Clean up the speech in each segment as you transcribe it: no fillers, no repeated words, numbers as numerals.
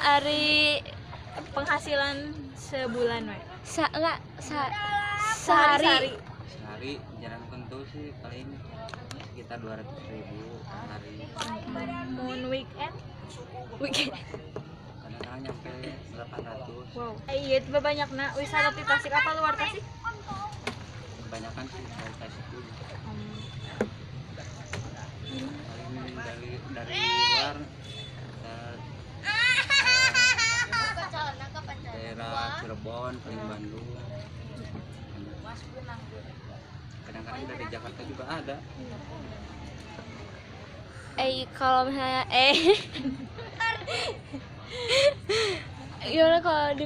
Hari penghasilan sebulan, sehari jarang tentu sih, paling sekitar 200.000 per hari. Mun weekend Kadang-kadang nyampe 800. wow. Iya, itu banyak nak wisata di Tasik apa luar Tasik? Kebanyakan sih dari Tasik dulu. Paling dari luar daerah Cirebon, paling Bandung. Kadang-kadang dari Jakarta juga ada. Kalau misalnya gimana kalau di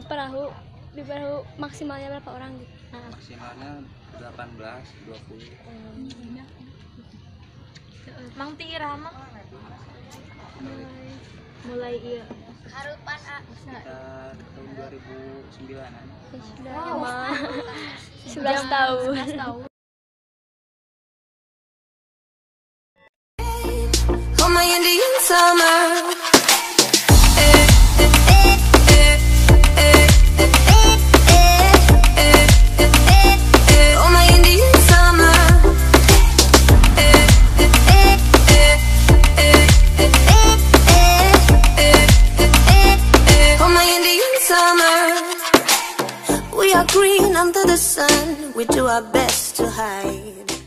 perahu maksimalnya berapa orang gitu? Maksimalnya 18-20. Mang ti Rahma mulai iya Harupan Sekitar tahun 2009-an. Wow. 11 tahun. On my Indian summer. On my Indian summer. On my Indian summer. We are green under the sun. We do our best to hide.